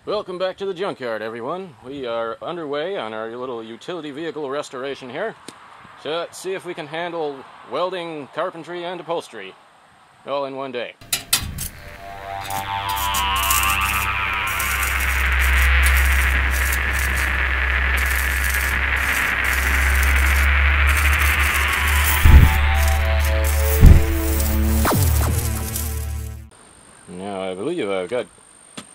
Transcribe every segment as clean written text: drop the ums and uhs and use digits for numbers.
Welcome back to the junkyard, everyone. We are underway on our little utility vehicle restoration here. So let's see if we can handle welding, carpentry, and upholstery all in one day. Now I believe I've got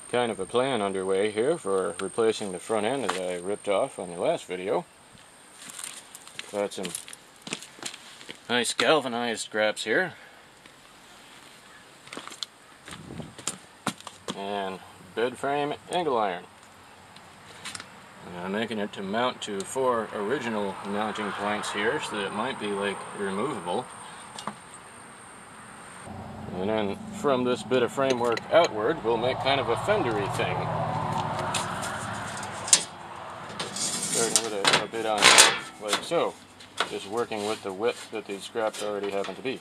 kind of a plan underway here for replacing the front end that I ripped off on the last video. Got some nice galvanized scraps here and bed frame angle iron. I'm making it to mount to 4 original mounting points here so that it might be like removable. And then from this bit of framework outward, we'll make kind of a fendery thing. Starting with a bit on like so. Just working with the width that these scraps already happen to be.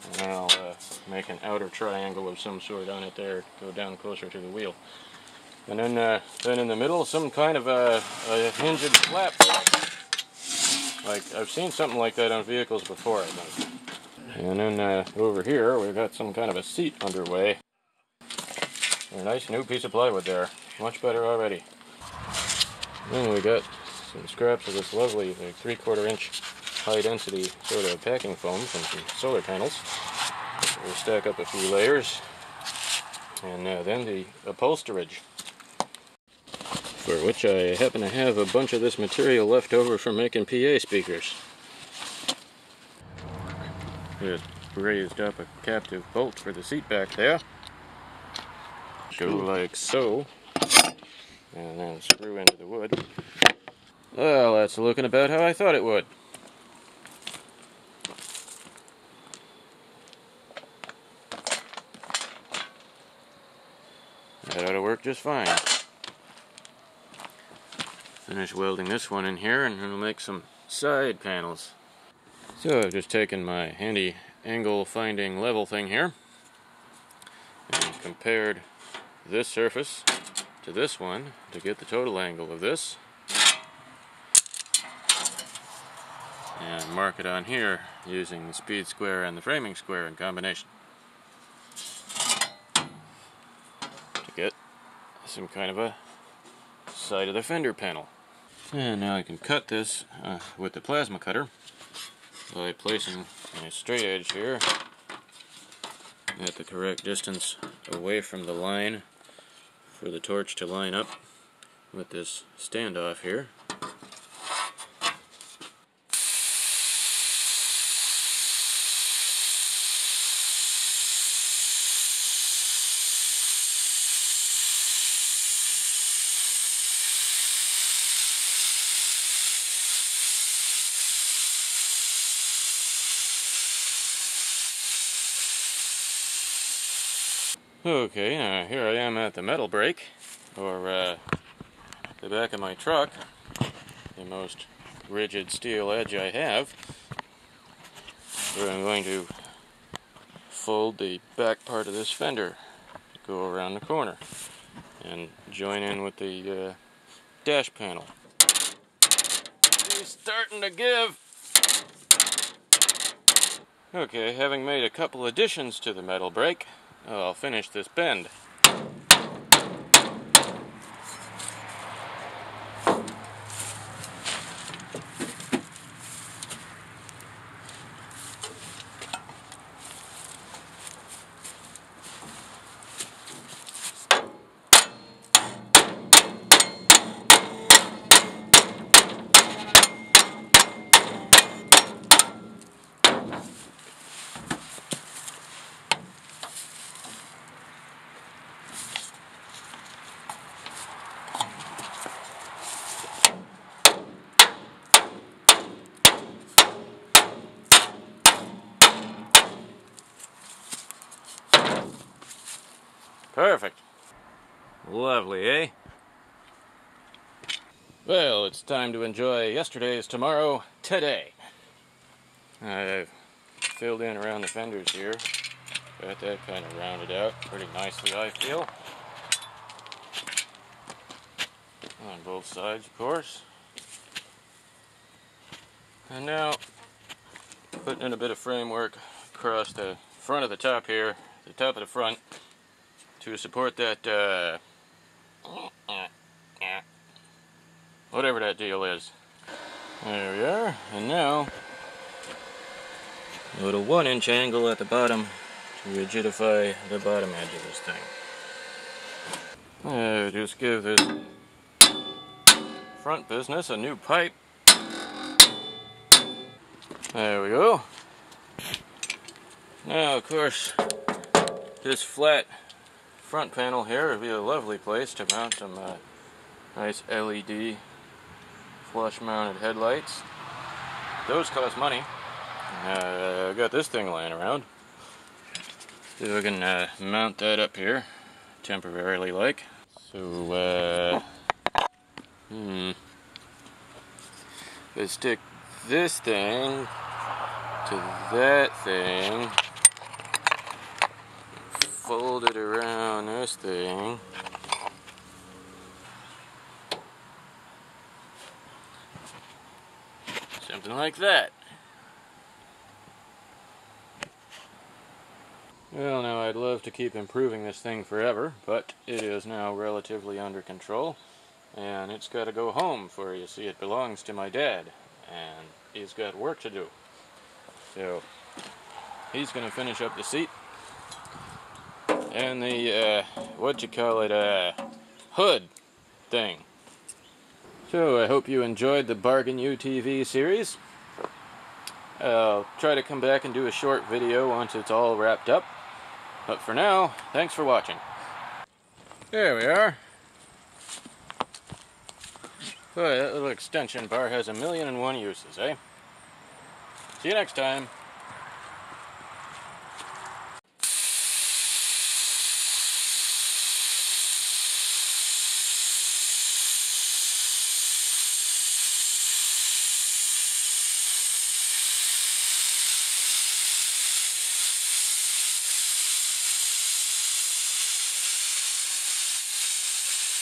And then I'll make an outer triangle of some sort on it there, go down closer to the wheel. And then in the middle, some kind of a hinged flap. Like, I've seen something like that on vehicles before, I think. And then over here, we've got some kind of a seat underway. A nice new piece of plywood there. Much better already. Then we got some scraps of this lovely, like 3/4 inch high density sort of packing foam from some solar panels. We'll stack up a few layers. And then the upholsterage, for which I happen to have a bunch of this material left over from making PA speakers. Just raised up a captive bolt for the seat back there. Go like so. And then screw into the wood. Well, that's looking about how I thought it would. That ought to work just fine. Finish welding this one in here and we'll make some side panels. So I've just taken my handy angle finding level thing here and compared this surface to this one to get the total angle of this, and mark it on here using the speed square and the framing square in combination to get some kind of a side of the fender panel. And now I can cut this with the plasma cutter by placing a straight edge here at the correct distance away from the line for the torch to line up with this standoff here. Okay, now here I am at the metal brake, or the back of my truck, the most rigid steel edge I have, where I'm going to fold the back part of this fender to go around the corner and join in with the dash panel. He's starting to give! Okay, having made a couple additions to the metal brake, I'll finish this bend. Perfect. Lovely, eh? Well, it's time to enjoy yesterday's tomorrow today. I've filled in around the fenders here. Got that kind of rounded out pretty nicely, I feel. on both sides, of course. And now, putting in a bit of framework across the front of the top here, the top of the front, to support that, whatever that deal is. There we are, and now, a little 1-inch angle at the bottom to rigidify the bottom edge of this thing. Just give this front business a new pipe. There we go. Now, of course, this flat front panel here would be a lovely place to mount some nice LED flush-mounted headlights. Those cost money. I got this thing laying around. See if I can mount that up here, temporarily like. So, let's stick this thing to that thing, fold it around this thing, something like that. Well, now I'd love to keep improving this thing forever, but it is now relatively under control, and it's got to go home, for you see it belongs to my dad, and he's got work to do. So, he's going to finish up the seat, and the, hood thing. So, I hope you enjoyed the Bargain UTV series. I'll try to come back and do a short video once it's all wrapped up. But for now, thanks for watching. There we are. Boy, that little extension bar has 1,000,001 uses, eh? See you next time.